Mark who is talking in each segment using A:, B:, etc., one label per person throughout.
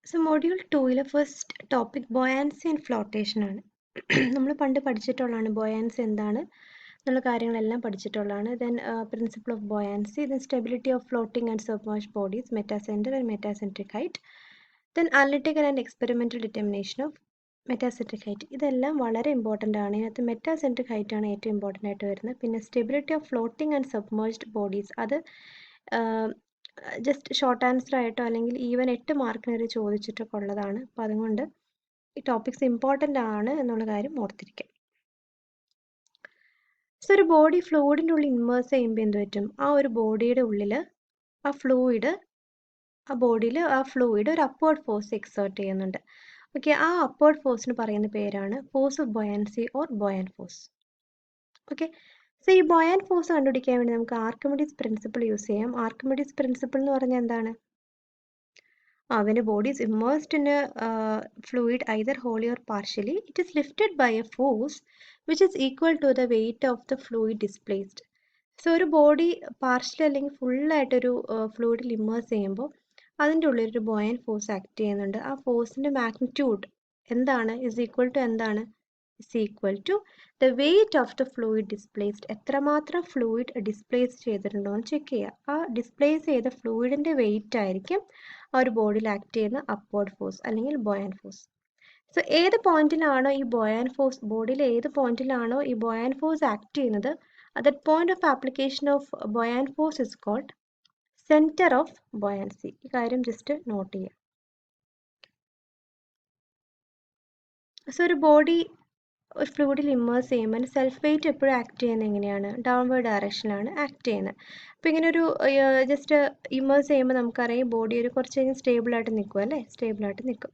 A: So module 2 first topic buoyancy and flotation ആണ്. നമ്മൾ പണ്ട് പഠിച്ചിട്ടുള്ളതാണ് ബോയാൻസി എന്താണ് എന്നുള്ള കാര്യങ്ങളെല്ലാം പഠിച്ചിട്ടുള്ളതാണ്. Then principle of buoyancy, then stability of floating and submerged bodies, metacentre and metacentric height, then analytical and experimental determination of metacentric height. ഇതെല്ലാം വളരെ ഇമ്പോർട്ടൻ്റ് ആണ്. ഇതിനകത്ത് മെറ്റാസെൻട്രിക് ഹൈറ്റ് ആണ് ഏറ്റവും ഇമ്പോർട്ടൻ്റ് ആയിട്ട് വരുന്നത്. പിന്നെ stability of floating and submerged bodies, അത് ജസ്റ്റ് ഷോർട്ട് ആൻസർ ആയിട്ടോ അല്ലെങ്കിൽ ഈവൻ 8 മാർക്കിന് വരെ ചോദിച്ചിട്ടൊക്കെ ഉള്ളതാണ്. അപ്പോൾ അതുകൊണ്ട് ഈ ടോപ്പിക്സ് ഇമ്പോർട്ടൻ്റ് ആണ് എന്നുള്ള കാര്യം ഓർത്തിരിക്കാം. സോ ഒരു ബോഡി ഫ്ലൂയിഡിൻ്റെ ഉള്ളിൽ ഇമ്മേഴ്സ് ചെയ്യുമ്പോൾ എന്ത് പറ്റും? ആ ഒരു ബോഡിയുടെ ഉള്ളിൽ ആ ബോഡിയിൽ ആ ഫ്ലൂയിഡ് ഒരു അപ്വേർഡ് ഫോഴ്സ് എക്സേർട്ട് ചെയ്യുന്നുണ്ട്. ഓക്കെ, ആ അപ്വേർഡ് ഫോഴ്സിന് പറയുന്ന പേരാണ് force of buoyancy or ബോയൻ force. Okay, so ഈ ബോയൻ ഫോഴ്സ് കണ്ടുപിടിക്കാൻ വേണ്ടി നമുക്ക് ആർക്കിമിഡീസ് പ്രിൻസിപ്പിൾ യൂസ് ചെയ്യാം. ആർക്കിമിഡീസ് പ്രിൻസിപ്പിൾ എന്ന് പറഞ്ഞാൽ എന്താണ്? When a body is immersed in a fluid, either wholly or partially, it is lifted by a force which is equal to the weight of the fluid displaced. So ഒരു body partially അല്ലെങ്കിൽ ഫുള്ളായിട്ടൊരു ഫ്ലൂയിഡിൽ immerse ചെയ്യുമ്പോൾ അതിൻ്റെ ഉള്ളിലൊരു ബോയൻ force act ചെയ്യുന്നുണ്ട്. ആ ഫോഴ്സിൻ്റെ magnitude എന്താണ്? Is equal to എന്താണ്? Is equal to the weight of the fluid displaced. എത്രമാത്രം ഫ്ലൂയിഡ് ഡിസ്പ്ലേസ് ചെയ്തിട്ടുണ്ടോ എന്ന് ചെക്ക് ചെയ്യുക. ആ ഡിസ്പ്ലേസ് ചെയ്ത ഫ്ലൂയിഡിൻ്റെ വെയിറ്റ് ആയിരിക്കും ആ ഒരു ബോഡിയിൽ ആക്ട് ചെയ്യുന്ന അപ്വേർഡ് ഫോഴ്സ് അല്ലെങ്കിൽ ബോയൻ ഫോഴ്സ്. സോ ഏത് പോയിന്റിലാണോ ഈ ബോയൻ ഫോഴ്സ്, ബോഡിയിലെ ഏത് പോയിന്റിലാണോ ഈ ബോയൻ ഫോഴ്സ് ആക്ട് ചെയ്യുന്നത്, that point of application of buoyant force is called centre of buoyancy. ഈ കാര്യം ജസ്റ്റ് നോട്ട് ചെയ്യുക. സോ ഒരു ബോഡി ഒരു ഫ്ലൂയിഡിൽ ഇമ്മേഴ്സ് ചെയ്യുമ്പോൾ സെൽഫ് വെയിറ്റ് എപ്പോഴും ആക്ട് ചെയ്യുന്നത് എങ്ങനെയാണ്? ഡൗൺവേർഡ് ഡയറക്ഷനിലാണ് ആക്ട് ചെയ്യുന്നത്. അപ്പോൾ ഇങ്ങനെ ഒരു ജസ്റ്റ് ഇമ്മേഴ്സ് ചെയ്യുമ്പോൾ നമുക്കറിയാം ബോഡി ഒരു കുറച്ച് കഴിഞ്ഞ് സ്റ്റേബിളായിട്ട് നിൽക്കും അല്ലേ? സ്റ്റേബിളായിട്ട് നിൽക്കും.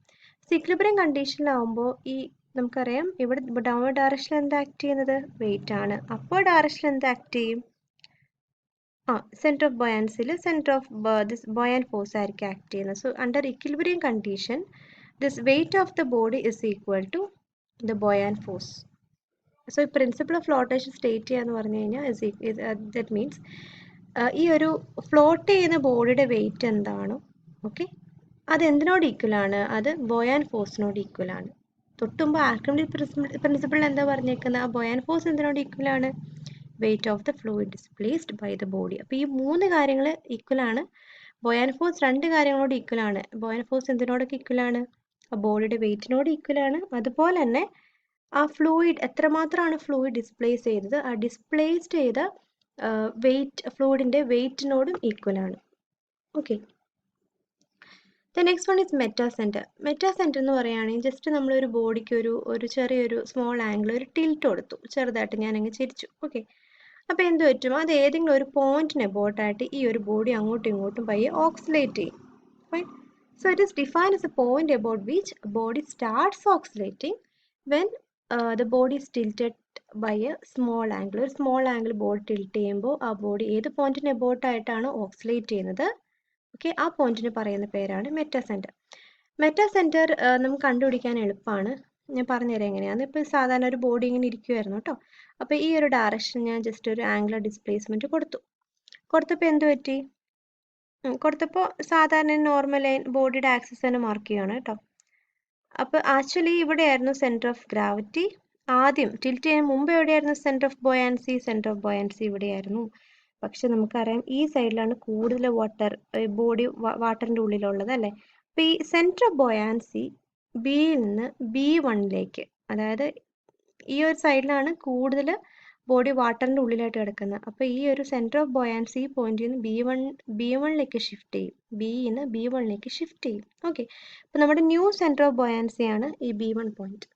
A: ഇക്വിലിബ്രിയം കണ്ടീഷനിലാവുമ്പോൾ ഈ നമുക്കറിയാം ഇവിടെ ഡൗൺവേർഡ് ഡയറക്ഷനിൽ എന്താ ആക്ട് ചെയ്യുന്നത്? വെയിറ്റ് ആണ്. അപ്വേർഡ് ഡയറക്ഷനിൽ എന്താ ആക്ട് ചെയ്യും? സെൻറ്റർ ഓഫ് ബോയൻസിൽ centre of this buoyant force ആയിരിക്കും ആക്ട് ചെയ്യുന്നത്. So under equilibrium condition this weight of the body is equal to the buoyant force. So ഈ പ്രിൻസിപ്പിൾ ഓഫ് ഫ്ലോട്ടേഷൻ സ്റ്റേറ്റ് ചെയ്യുക എന്ന് പറഞ്ഞു കഴിഞ്ഞാൽ ദറ്റ് മീൻസ് ഈ ഒരു ഫ്ലോട്ട് ചെയ്യുന്ന ബോഡിയുടെ വെയിറ്റ് എന്താണോ, ഓക്കെ, അത് എന്തിനോട് ഈക്വലാണ്? അത് ബോയാൻ ഫോഴ്സിനോട് ഈക്വലാണ്. തൊട്ടുമ്പോൾ ആർക്കിമിഡീസ് പ്രിൻസിപ്പിളിൽ എന്താ പറഞ്ഞേക്കുന്നത്? ആ ബോയാൻ ഫോഴ്സ് എന്തിനോട് ഈക്വലാണ്? Weight of the fluid displaced by the body. അപ്പോൾ ഈ 3 കാര്യങ്ങൾ ഈക്വലാണ്. ബോയാൻ ഫോഴ്സ് 2 കാര്യങ്ങളോട് ഈക്വലാണ്. ബോയാൻ ഫോഴ്സ് എന്തിനോടൊക്കെ ഈക്വലാണ്? ആ ബോഡിയുടെ വെയിറ്റിനോട് ഈക്വലാണ്. അതുപോലെ തന്നെ ആ ഫ്ലൂയിഡ് എത്രമാത്രമാണ് ഫ്ലൂയിഡ് ഡിസ്പ്ലേസ് ചെയ്തത്, ആ ഡിസ്പ്ലേസ്ഡ് ചെയ്ത വെയിറ്റ് ഫ്ലൂയിഡിൻ്റെ വെയിറ്റിനോടും ഈക്വലാണ്. Okay, the next one is metacentre. Metacentre എന്ന് പറയുകയാണെങ്കിൽ ജസ്റ്റ് നമ്മളൊരു ബോഡിക്ക് ഒരു ചെറിയൊരു സ്മോൾ ആംഗിൾ ഒരു ടിൽറ്റ് കൊടുത്തു, ചെറുതായിട്ട് ഞാനങ്ങ് ചിരിച്ചു. ഓക്കെ, അപ്പോൾ എന്ത് പറ്റും? അത് ഏതെങ്കിലും ഒരു പോയിന്റിന് എബോട്ടായിട്ട് ഈ ഒരു ബോഡി അങ്ങോട്ടും ഇങ്ങോട്ടും പയ്യെ ഓക്സിലേറ്റ് ചെയ്യും. Fine. So it is defined as a point about which body starts oscillating when the body is tilted by a small angle. ഒരു സ്മോൾ ആംഗിൾ ബോഡി ടിൽറ്റ് ചെയ്യുമ്പോൾ ആ ബോഡി ഏത് പോയിന്റിന് എബോട്ടായിട്ടാണ് ഓക്സിലേറ്റ് ചെയ്യുന്നത്, ഓക്കെ, ആ പോയിന്റിന് പറയുന്ന പേരാണ് മെറ്റാസെൻറ്റർ. മെറ്റാസെൻറ്റർ നമുക്ക് കണ്ടുപിടിക്കാൻ എളുപ്പമാണ്. ഞാൻ പറഞ്ഞുതരാം എങ്ങനെയാണ്. ഇപ്പോൾ സാധാരണ ഒരു ബോഡി ഇങ്ങനെ ഇരിക്കുമായിരുന്നു കേട്ടോ. അപ്പോൾ ഈ ഒരു ഡയറക്ഷൻ ഞാൻ ജസ്റ്റ് ഒരു ആംഗുലർ ഡിസ്പ്ലേസ്മെൻറ്റ് കൊടുത്തപ്പോൾ എന്ത് പറ്റി? കൊടുത്തപ്പോൾ സാധാരണ നോർമൽ ലൈൻ ബോഡിയുടെ ആക്സിസ് തന്നെ മാർക്ക് ചെയ്യുകയാണ് കേട്ടോ. അപ്പോൾ ആക്ച്വലി ഇവിടെയായിരുന്നു സെൻറ്റർ ഓഫ് ഗ്രാവിറ്റി. ആദ്യം ടിൽറ്റ് ചെയ്യാൻ മുമ്പ് എവിടെയായിരുന്നു centre of buoyancy? Centre of buoyancy ഇവിടെയായിരുന്നു. പക്ഷെ നമുക്കറിയാം ഈ സൈഡിലാണ് കൂടുതൽ ബോഡി വാട്ടറിൻ്റെ ഉള്ളിലുള്ളത് അല്ലേ? അപ്പോൾ ഈ സെൻറ്റർ ഓഫ് ബോയാൻസി ബിയിൽ നിന്ന് B1ലേക്ക്, അതായത് ഈ ഒരു സൈഡിലാണ് കൂടുതൽ ബോഡി വാട്ടറിൻ്റെ ഉള്ളിലായിട്ട് കിടക്കുന്നത്. അപ്പോൾ ഈ ഒരു സെൻറ്റർ ഓഫ് ബോയാൻസി പോയിന്റിൽ നിന്ന് B1ലേക്ക് ഷിഫ്റ്റ് ചെയ്യും. ബിയിൽ നിന്ന് B1ലേക്ക് ഷിഫ്റ്റ് ചെയ്യും. ഓക്കെ, അപ്പോൾ നമ്മുടെ ന്യൂ സെൻറ്റർ ഓഫ് ബോയാൻസി ആണ് ഈ B1 പോയിന്റ്.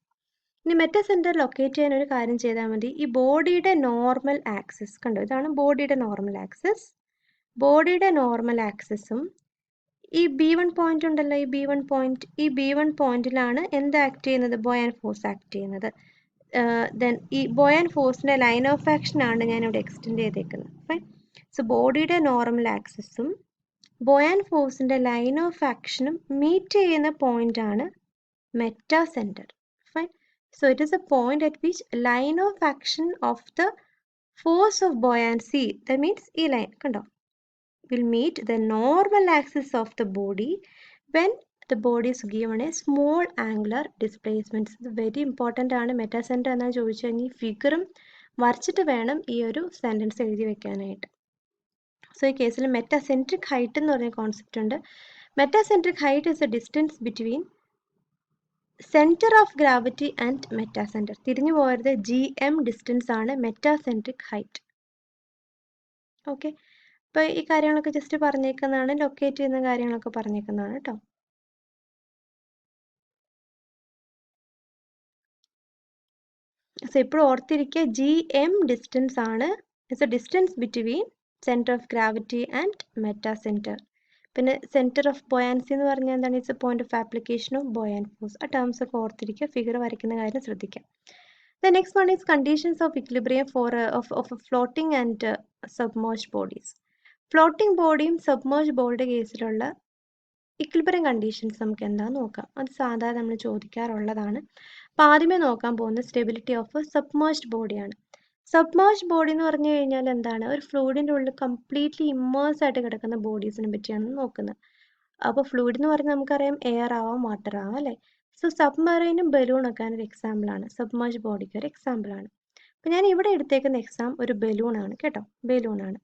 A: ഇനി മെറ്റാസെൻറ്റർ ലൊക്കേറ്റ് ചെയ്യാൻ ഒരു കാര്യം ചെയ്താൽ മതി. ഈ ബോഡിയുടെ നോർമൽ ആക്സിസ് കണ്ടോ, ഇതാണ് ബോഡിയുടെ നോർമൽ ആക്സിസ്. ബോഡിയുടെ നോർമൽ ആക്സിസും ഈ B1 പോയിന്റ് ഉണ്ടല്ലോ, ഈ B1 പോയിന്റിലാണ് എന്ത് ആക്ട് ചെയ്യുന്നത്? ബോയൻ ഫോഴ്സ് ആക്ട് ചെയ്യുന്നത്. ദെൻ ഈ ബോയൻ ഫോഴ്സിൻ്റെ ലൈൻ ഓഫ് ആക്ഷൻ ആണ് ഞാനിവിടെ എക്സ്റ്റെൻഡ് ചെയ്തേക്കുന്നത്. ഫൈൻ. സോ ബോഡിയുടെ നോർമൽ ആക്സിസും ബോയൻ ഫോഴ്സിൻ്റെ ലൈൻ ഓഫ് ആക്ഷനും മീറ്റ് ചെയ്യുന്ന പോയിന്റ് ആണ് metacentre. Fine. So it is a point at which line of action of the force of buoyancy, that means ഈ ലൈൻ കണ്ടോ, will meet the normal axis of the body when the body is given a small angular displacement. ഇത് very important ആണ്. മെറ്റാസെൻറ്റർ എന്നാ ചോദിച്ചു കഴിഞ്ഞാൽ ഈ ഫിഗറും വരച്ചിട്ട് വേണം ഈ ഒരു സെൻറ്റൻസ് എഴുതി വെക്കാനായിട്ട്. സോ ഈ കേസിൽ മെറ്റാസെൻട്രിക് ഹൈറ്റ് എന്ന് പറഞ്ഞ കോൺസെപ്റ്റ് ഉണ്ട്. Metacentric height is a distance between centre of gravity and metacentre. തിരിഞ്ഞു പോകരുത്, GM ഡിസ്റ്റൻസ് ആണ് മെറ്റാസെൻട്രിക് ഹൈറ്റ്. ഓക്കെ, അപ്പോൾ ഈ കാര്യങ്ങളൊക്കെ ജസ്റ്റ് പറഞ്ഞേക്കുന്നതാണ്, ലൊക്കേറ്റ് ചെയ്യുന്ന കാര്യങ്ങളൊക്കെ പറഞ്ഞേക്കുന്നതാണ് കേട്ടോ. സോ ഇപ്പോൾ ഓർത്തിരിക്കുക, GM ഡിസ്റ്റൻസ് ആണ്, it's a distance between centre of gravity and metacentre. പിന്നെ സെൻറ്റർ ഓഫ് ബോയാൻസി എന്ന് പറഞ്ഞാൽ എന്താണ്? It's a point of application of buoyant force. ആ ടേംസ് ഒക്കെ ഓർത്തിരിക്കുക, ഫിഗർ വരയ്ക്കുന്ന കാര്യം ശ്രദ്ധിക്കാം. The next one is conditions of equilibrium of floating and submerged bodies. Floating ബോഡിയും സബ്മേർജ് ബോഡിയുടെ കേസിലുള്ള ഇക്വിലിബ്രിയം കണ്ടീഷൻസ് നമുക്ക് എന്താണെന്ന് നോക്കാം. അത് സാധാരണ നമ്മൾ ചോദിക്കാറുള്ളതാണ്. അപ്പോൾ ആദ്യമേ നോക്കാൻ പോകുന്നത് സ്റ്റെബിലിറ്റി ഓഫ് സബ്മേർജ്ഡ് ബോഡിയാണ്. സബ്മേർജ്ഡ് ബോഡി എന്ന് പറഞ്ഞു കഴിഞ്ഞാൽ എന്താണ്? ഒരു ഫ്ലൂയിഡിൻ്റെ ഉള്ളിൽ കംപ്ലീറ്റ്ലി ഇമ്മേഴ്സ് ആയിട്ട് കിടക്കുന്ന ബോഡീസിനെ പറ്റിയാണ് നോക്കുന്നത്. അപ്പോൾ ഫ്ലൂയിഡ് എന്ന് പറഞ്ഞാൽ നമുക്കറിയാം എയർ ആവാം, വാട്ടർ ആവാം, അല്ലേ? സോ സബ്മറൈനും ബലൂണൊക്കെ ഒരു എക്സാമ്പിളാണ്, സബ്മേർജ്ഡ് ബോഡിക്ക് ഒരു എക്സാമ്പിളാണ്. അപ്പോൾ ഞാൻ ഇവിടെ എടുത്തേക്കുന്ന എക്സാം ഒരു ബലൂണാണ് കേട്ടോ, ബലൂണാണ്.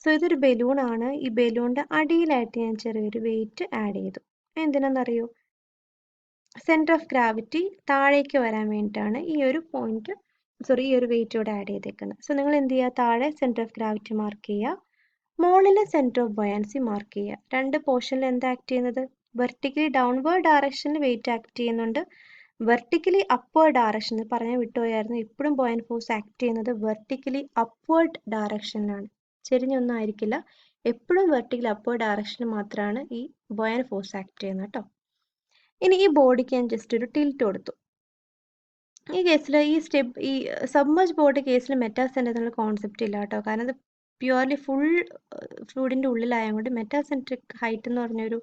A: സോ ഇതൊരു ബലൂണാണ്. ഈ ബലൂണിൻ്റെ അടിയിലായിട്ട് ഞാൻ ചെറിയൊരു വെയിറ്റ് ആഡ് ചെയ്തു. എന്തിനാണെന്നറിയോ? സെൻറ്റർ ഓഫ് ഗ്രാവിറ്റി താഴേക്ക് വരാൻ വേണ്ടിയിട്ടാണ് ഈ ഒരു പോയിന്റ്, ഈ ഒരു വെയിറ്റ് ഇവിടെ ആഡ് ചെയ്തേക്കുന്നത്. സോ നിങ്ങൾ എന്ത് ചെയ്യുക? താഴെ സെൻറ്റർ ഓഫ് ഗ്രാവിറ്റി മാർക്ക് ചെയ്യുക, മുകളിലെ സെൻറ്റർ ഓഫ് ബൊയാൻസി മാർക്ക് ചെയ്യുക. രണ്ട് പോർഷനിൽ എന്താ ആക്ട് ചെയ്യുന്നത്? വെർട്ടിക്കലി ഡൗൺവേർഡ് ഡയറക്ഷനിൽ വെയിറ്റ് ആക്ട് ചെയ്യുന്നുണ്ട്, വെർട്ടിക്കലി അപ്വേർഡ് ഡയറക്ഷനിൽ പറഞ്ഞാൽ വിട്ടുപോയായിരുന്നു. എപ്പോഴും ബോയൻ ഫോഴ്സ് ആക്ട് ചെയ്യുന്നത് വെർട്ടിക്കലി അപ്വേർഡ് ഡയറക്ഷനിലാണ്, ചെരിഞ്ഞൊന്നും ആയിരിക്കില്ല. എപ്പോഴും വെർട്ടിക്കലി അപ്വേർഡ് ഡയറക്ഷനിൽ മാത്രമാണ് ഈ ബോയൻ ഫോഴ്സ് ആക്ട് ചെയ്യുന്നത് കേട്ടോ. ഇനി ഈ ബോഡിക്ക് ഞാൻ ജസ്റ്റ് ഒരു ടിൽറ്റ് കൊടുത്തു. ഈ കേസിൽ ഈ സബ്മേർജ് ബോഡി കേസിൽ മെറ്റാസെൻറ്റർ എന്നുള്ള കോൺസെപ്റ്റ് ഇല്ല കേട്ടോ. കാരണം ഇത് പ്യുവർലി ഫുൾ ഫ്ലൂയിഡിൻ്റെ ഉള്ളിലായതുകൊണ്ട് മെറ്റാസെൻട്രിക് ഹൈറ്റ് എന്ന് പറഞ്ഞൊരു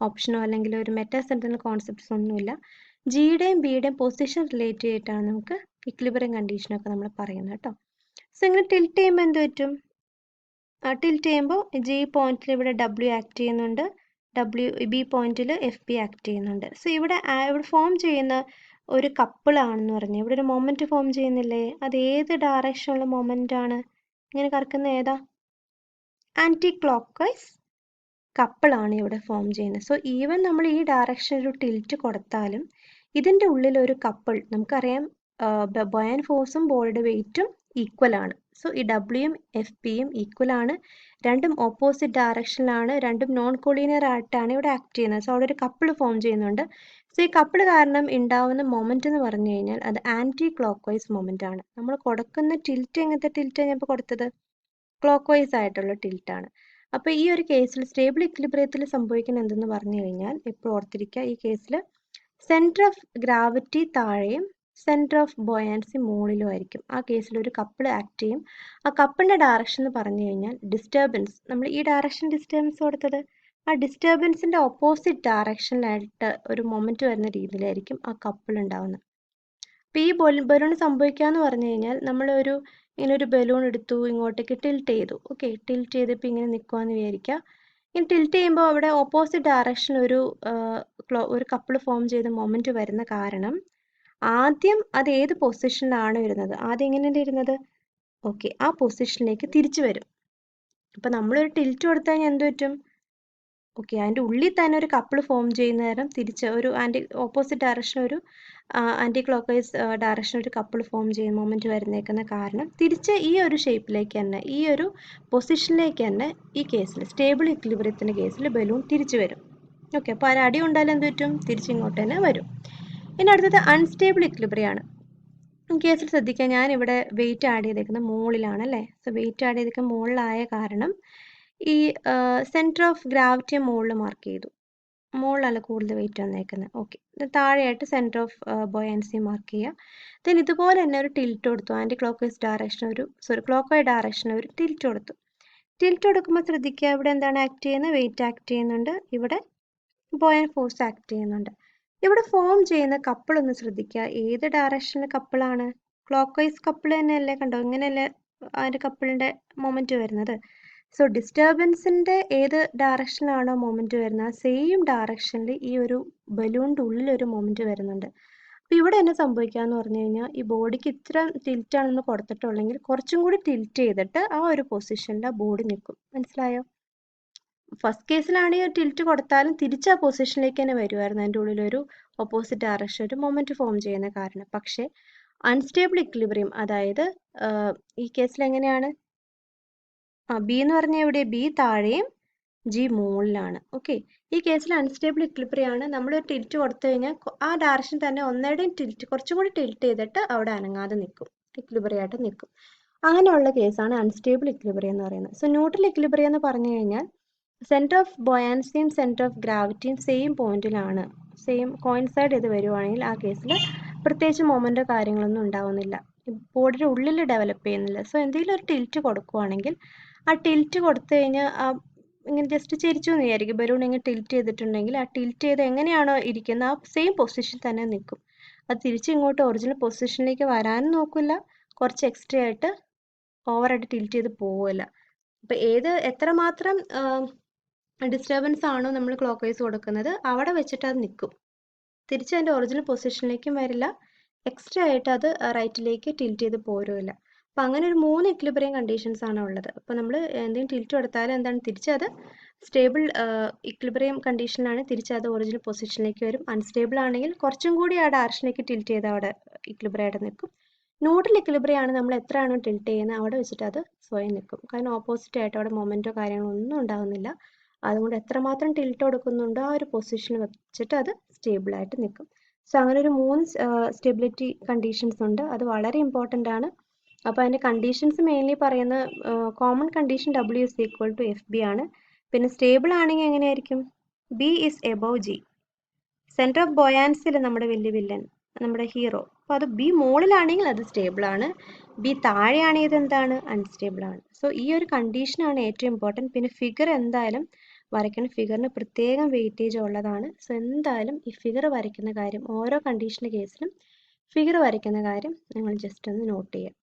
A: ഓപ്ഷനോ അല്ലെങ്കിൽ ഒരു മെറ്റാസെൻട്രൽ കോൺസെപ്റ്റ്സ് ഒന്നുമില്ല. ജിയുടെയും ബിയുടെയും പൊസിഷൻ റിലേറ്റ് ചെയ്തിട്ടാണ് നമുക്ക് ഇക്വിലിബ്രിയം കണ്ടീഷനൊക്കെ നമ്മൾ പറയുന്നത് കേട്ടോ. സോ ഇങ്ങനെ ടിൽറ്റ് ചെയ്യുമ്പോൾ എന്ത് പറ്റും? ടിൽറ്റ് ചെയ്യുമ്പോൾ ജി പോയിന്റിൽ ഇവിടെ W ആക്ട് ചെയ്യുന്നുണ്ട്, ബി പോയിന്റിൽ FB ആക്ട് ചെയ്യുന്നുണ്ട്. സോ ഇവിടെ ഫോം ചെയ്യുന്ന ഒരു കപ്പിളാണെന്ന് പറഞ്ഞു. ഇവിടെ ഒരു മൊമെന്റ് ഫോം ചെയ്യുന്നില്ലേ? അത് ഏത് ഡയറക്ഷനുള്ള മൊമെന്റ് ആണ്? ഇങ്ങനെ കറക്കുന്ന ഏതാ? ആൻറ്റി ക്ലോക്ക് വൈസ് കപ്പിളാണ് ഇവിടെ ഫോം ചെയ്യുന്നത്. സോ ഈവൻ നമ്മൾ ഈ ഡയറക്ഷനിൽ ഒരു ടിൽറ്റ് കൊടുത്താലും ഇതിൻ്റെ ഉള്ളിൽ ഒരു കപ്പിൾ, നമുക്കറിയാം ബോയൻ ഫോഴ്സും ബോഡിയുടെ വെയിറ്റും ഈക്വൽ ആണ്. സോ ഈ Wയും FBയും ഈക്വൽ ആണ്, രണ്ടും ഓപ്പോസിറ്റ് ഡയറക്ഷനിലാണ്, രണ്ടും നോൺ കൊളീനിയർ ആയിട്ടാണ് ഇവിടെ ആക്ട് ചെയ്യുന്നത്. സോ അവിടെ ഒരു കപ്പിൾ ഫോം ചെയ്യുന്നുണ്ട്. സോ ഈ കപ്പിൾ കാരണം ഉണ്ടാവുന്ന മൊമെന്റ് എന്ന് പറഞ്ഞു കഴിഞ്ഞാൽ അത് ആൻറ്റി ക്ലോക്ക് വൈസ് മൊമെന്റ് ആണ്. നമ്മൾ കൊടുക്കുന്ന ടിൽറ്റ് എങ്ങനത്തെ ടിൽറ്റാണ് ഞാൻ ഇപ്പോൾ കൊടുത്തത്? ക്ലോക്ക് വൈസ് ആയിട്ടുള്ള ടിൽറ്റാണ്. അപ്പോൾ ഈ ഒരു കേസിൽ സ്റ്റേബിൾ ഇക്വിലിബ്രിയത്തിൽ സംഭവിക്കുന്നത് എന്തെന്ന് പറഞ്ഞു കഴിഞ്ഞാൽ എപ്പോഴും ഓർത്തിരിക്കുക, ഈ കേസിൽ സെൻറ്റർ ഓഫ് ഗ്രാവിറ്റി താഴെയും സെൻറ്റർ ഓഫ് ബോയാൻസി മുകളിലും ആയിരിക്കും. ആ കേസിൽ ഒരു കപ്പിൾ ആക്ട് ചെയ്യും. ആ കപ്പിളിൻ്റെ ഡയറക്ഷൻ എന്ന് പറഞ്ഞു കഴിഞ്ഞാൽ ഡിസ്റ്റർബൻസ്, നമ്മൾ ഈ ഡയറക്ഷൻ ഡിസ്റ്റർബൻസ് കൊടുത്തത്, ആ ഡിസ്റ്റർബൻസിൻ്റെ ഓപ്പോസിറ്റ് ഡയറക്ഷനിലായിട്ട് ഒരു മൊമെൻറ്റ് വരുന്ന രീതിയിലായിരിക്കും ആ കപ്പിൾ ഉണ്ടാവുന്നത്. അപ്പോൾ ഈ ബലൂൺ സംഭവിക്കാന്ന് പറഞ്ഞു കഴിഞ്ഞാൽ നമ്മളൊരു ഇങ്ങനെ ഒരു ബലൂൺ എടുത്തു, ഇങ്ങോട്ടേക്ക് ടിൽറ്റ് ചെയ്തു. ഓക്കെ, ടിൽറ്റ് ചെയ്തിപ്പോൾ ഇങ്ങനെ നിൽക്കുവാന്ന് വിചാരിക്കുക. ഇനി ടിൽറ്റ് ചെയ്യുമ്പോൾ അവിടെ ഓപ്പോസിറ്റ് ഡയറക്ഷൻ ഒരു കപ്പിൾ ഫോം ചെയ്ത മൊമെൻറ്റ് വരുന്ന കാരണം ആദ്യം അത് ഏത് പൊസിഷനിലാണ് വരുന്നത്? ആദ്യം എങ്ങനെയാണ് ഇരുന്നത്? ഓക്കെ, ആ പൊസിഷനിലേക്ക് തിരിച്ചു വരും. അപ്പോൾ നമ്മളൊരു ടിൽറ്റ് കൊടുത്തു കഴിഞ്ഞാൽ എന്ത് പറ്റും? ഓക്കെ, അതിൻ്റെ ഉള്ളിൽ തന്നെ ഒരു കപ്പിൾ ഫോം ചെയ്യുന്ന നേരം തിരിച്ച് ഒരു ഓപ്പോസിറ്റ് ഡയറക്ഷൻ ഒരു ആൻറ്റി ക്ലോക്ക് വൈസ് ഡയറക്ഷൻ ഒരു കപ്പിൾ ഫോം ചെയ്യുന്ന മൊമെൻറ്റ് വരുന്നേക്കുന്ന കാരണം തിരിച്ച് ഈ ഒരു ഷേപ്പിലേക്ക് തന്നെ, ഈ ഒരു പൊസിഷനിലേക്ക് തന്നെ ഈ കേസിൽ സ്റ്റേബിൾ ഇക്വിലിബ്രിയത്തിൻ്റെ കേസിൽ ബലൂൺ തിരിച്ചു വരും. ഓക്കെ, അപ്പോൾ ഒരു അടി ഉണ്ടായാലും എന്ത് പറ്റും? തിരിച്ചിങ്ങോട്ട് തന്നെ വരും. ഇനി അടുത്തത് അൺസ്റ്റേബിൾ ഇക്വിലിബ്രിയാണ്. ഈ കേസിൽ ശ്രദ്ധിക്കുക, ഞാനിവിടെ വെയിറ്റ് ആഡ് ചെയ്തേക്കുന്നത് മുകളിലാണ് അല്ലേ. സോ വെയിറ്റ് ആഡ് ചെയ്തേക്കുന്ന മുകളിലായ കാരണം ഈ സെൻറ്റർ ഓഫ് ഗ്രാവിറ്റിയെ മുകളിൽ മാർക്ക് ചെയ്തു, മുകളിലല്ല കൂടുതൽ വെയിറ്റ് വന്നേക്കുന്നത്. ഓക്കെ, താഴെയായിട്ട് സെൻറ്റർ ഓഫ് ബോയൻസി മാർക്ക് ചെയ്യുക. ദെൻ ഇതുപോലെ തന്നെ ഒരു ടിൽറ്റ് കൊടുത്തു, anti clock vice direction clock vice direction ഒരു ടിൽറ്റ് കൊടുത്തു. ടിൽറ്റ് കൊടുക്കുമ്പോൾ ശ്രദ്ധിക്കുക, ഇവിടെ എന്താണ് ആക്ട് ചെയ്യുന്നത്? വെയിറ്റ് ആക്ട് ചെയ്യുന്നുണ്ട്, ഇവിടെ ബോയൻ ഫോഴ്സ് ആക്ട് ചെയ്യുന്നുണ്ട്. ഇവിടെ ഫോം ചെയ്യുന്ന കപ്പിൾ ഒന്ന് ശ്രദ്ധിക്കുക, ഏത് ഡയറക്ഷനിലെ കപ്പിളാണ്? ക്ലോക്ക് വൈസ് കപ്പിൾ തന്നെയല്ലേ? കണ്ടോ, ഇങ്ങനെയല്ലേ അതിൻ്റെ കപ്പിളിൻ്റെ മൊമെൻറ്റ് വരുന്നത്? സോ ഡിസ്റ്റർബൻസിൻ്റെ ഏത് ഡയറക്ഷനിലാണോ മൊമെൻറ്റ് വരുന്നത് സെയിം ഡയറക്ഷനിൽ ഈ ഒരു ബലൂണിൻ്റെ ഉള്ളിലൊരു മൊമെൻറ്റ് വരുന്നുണ്ട്. അപ്പോൾ ഇവിടെ എന്നെ സംഭവിക്കാമെന്ന് പറഞ്ഞു കഴിഞ്ഞാൽ ഈ ബോഡിക്ക് ഇത്ര ടിൽറ്റാണെന്ന് കൊടുത്തിട്ടുള്ളെങ്കിൽ കുറച്ചും കൂടി ടിൽറ്റ് ചെയ്തിട്ട് ആ ഒരു പൊസിഷനിൽ ആ ബോഡി നിൽക്കും. മനസ്സിലായോ? ഫസ്റ്റ് കേസിലാണെങ്കിൽ ടിൽറ്റ് കൊടുത്താലും തിരിച്ച് ആ പൊസിഷനിലേക്ക് തന്നെ വരുമായിരുന്നു. അതിൻ്റെ ഉള്ളിലൊരു ഓപ്പോസിറ്റ് ഡയറക്ഷൻ ഒരു മൊമെൻറ്റ് ഫോം ചെയ്യുന്ന കാരണം. പക്ഷേ അൺസ്റ്റേബിൾ ഇക്വിലിബ്രിയം, അതായത് ഈ കേസിൽ എങ്ങനെയാണ്, ബി എന്ന് പറഞ്ഞാൽ എവിടെ, ബി താഴെയും ജി മുകളിലാണ്. ഓക്കെ, ഈ കേസിൽ അൺസ്റ്റേബിൾ ഇക്വിലിബ്രിയാണ്. നമ്മൾ ടിൽറ്റ് കൊടുത്തു കഴിഞ്ഞാൽ ആ ഡയറക്ഷൻ തന്നെ ഒന്നേടെയും ടിൽറ്റ് കുറച്ചും കൂടി ടിൽറ്റ് ചെയ്തിട്ട് അവിടെ അനങ്ങാതെ നിൽക്കും, ഇക്വിലിബ്രിയായിട്ട് നിൽക്കും. അങ്ങനെയുള്ള കേസാണ് അൺസ്റ്റേബിൾ ഇക്വിലിബ്രിയം എന്ന് പറയുന്നത്. സോ ന്യൂട്രൽ ഇക്വിലിബ്രിയം എന്ന് പറഞ്ഞു കഴിഞ്ഞാൽ സെൻറ്റർ ഓഫ് ബൊയാൻസിയും സെൻറ്റർ ഓഫ് ഗ്രാവിറ്റിയും സെയിം പോയിന്റിലാണ്, സെയിം കോയിൻസൈഡ് ചെയ്ത് വരുവാണെങ്കിൽ ആ കേസിൽ പ്രത്യേകിച്ച് മൊമെൻറ്റോ കാര്യങ്ങളൊന്നും ഉണ്ടാവുന്നില്ല, ബോഡിയുടെ ഉള്ളിൽ ഡെവലപ്പ് ചെയ്യുന്നില്ല. സോ എന്തെങ്കിലും ഒരു ടിൽറ്റ് കൊടുക്കുവാണെങ്കിൽ ആ ടിൽറ്റ് കൊടുത്തു കഴിഞ്ഞാൽ ആ ഇങ്ങനെ ജസ്റ്റ് ചിരിച്ചു എന്ന് വിചാരിക്കും, ബലൂൺ ഇങ്ങനെ ടിൽറ്റ് ചെയ്തിട്ടുണ്ടെങ്കിൽ ആ ടിൽറ്റ് ചെയ്ത് എങ്ങനെയാണോ ഇരിക്കുന്നത് ആ സെയിം പൊസിഷൻ തന്നെ നിൽക്കും. അത് തിരിച്ച് ഇങ്ങോട്ട് ഒറിജിനൽ പൊസിഷനിലേക്ക് വരാനും നോക്കില്ല, കുറച്ച് എക്സ്ട്രാ ആയിട്ട് ഓവറായിട്ട് ടിൽറ്റ് ചെയ്ത് പോവില്ല. അപ്പോൾ എത്രമാത്രം ഡിസ്റ്റർബൻസ് ആണോ നമ്മൾ ക്ലോക്ക് വൈസ് കൊടുക്കുന്നത് അവിടെ വെച്ചിട്ട് അത് നിൽക്കും, തിരിച്ച് അതിൻ്റെ ഒറിജിനൽ പൊസിഷനിലേക്കും വരില്ല, എക്സ്ട്രാ ആയിട്ട് അത് റൈറ്റിലേക്ക് ടിൽറ്റ് ചെയ്ത് പോരുമില്ല. അപ്പോൾ അങ്ങനെ ഒരു 3 ഇക്വിലിബ്രിയം കണ്ടീഷൻസ് ആണ് ഉള്ളത്. അപ്പോൾ നമ്മൾ എന്തെങ്കിലും ടിൽറ്റ് കൊടുത്താലും എന്താണ്, തിരിച്ചത് സ്റ്റേബിൾ ഇക്വിലിബ്രിയം കണ്ടീഷനിലാണ്, തിരിച്ചത് ഒറിജിനൽ പൊസിഷനിലേക്ക് വരും. അൺസ്റ്റേബിൾ ആണെങ്കിൽ കുറച്ചും കൂടി ആ ഡയറക്ഷനിലേക്ക് ടിൽറ്റ് ചെയ്ത് അവിടെ ഇക്വിലിബ്രിയമായിട്ട് നിൽക്കും. ന്യൂട്രൽ ഇക്വിലിബ്രിയം ആണ് നമ്മൾ എത്രയാണോ ടിൽറ്റ് ചെയ്യുന്നത് അവിടെ വെച്ചിട്ട് അത് സ്വയം നിൽക്കും, കാരണം ഓപ്പോസിറ്റ് ആയിട്ട് അവിടെ മൊമെൻറ്റോ കാര്യങ്ങളോ ഒന്നും ഉണ്ടാകുന്നില്ല. അതുകൊണ്ട് എത്രമാത്രം ടിൽറ്റ് കൊടുക്കുന്നുണ്ടോ ആ ഒരു പൊസിഷൻ വെച്ചിട്ട് അത് സ്റ്റേബിളായിട്ട് നിൽക്കും. സോ അങ്ങനെ ഒരു 3 സ്റ്റെബിലിറ്റി കണ്ടീഷൻസ് ഉണ്ട്, അത് വളരെ ഇമ്പോർട്ടൻ്റ് ആണ്. അപ്പോൾ അതിൻ്റെ കണ്ടീഷൻസ് മെയിൻലി പറയുന്ന common condition W is equal to FB ആണ്. പിന്നെ സ്റ്റേബിൾ ആണെങ്കിൽ എങ്ങനെയായിരിക്കും, B is above G. Centre of ബൊയാൻസിൽ നമ്മുടെ വലിയ വില്ലൻ, നമ്മുടെ ഹീറോ, അപ്പോൾ അത് ബി മുകളിലാണെങ്കിൽ അത് സ്റ്റേബിൾ ആണ്, ബി താഴെയാണെങ്കിൽ ഇത് എന്താണ്, അൺസ്റ്റേബിൾ ആണ്. സോ ഈ ഒരു കണ്ടീഷനാണ് ഏറ്റവും ഇമ്പോർട്ടൻറ്റ്. പിന്നെ ഫിഗർ എന്തായാലും വരയ്ക്കുന്ന, ഫിഗറിന് പ്രത്യേകം വെയിറ്റേജ് ഉള്ളതാണ്. സോ എന്തായാലും ഈ ഫിഗർ വരയ്ക്കുന്ന കാര്യം ഓരോ കണ്ടീഷൻ്റെ കേസിലും ഫിഗർ വരയ്ക്കുന്ന കാര്യം നിങ്ങൾ ജസ്റ്റ് ഒന്ന് നോട്ട് ചെയ്യുക.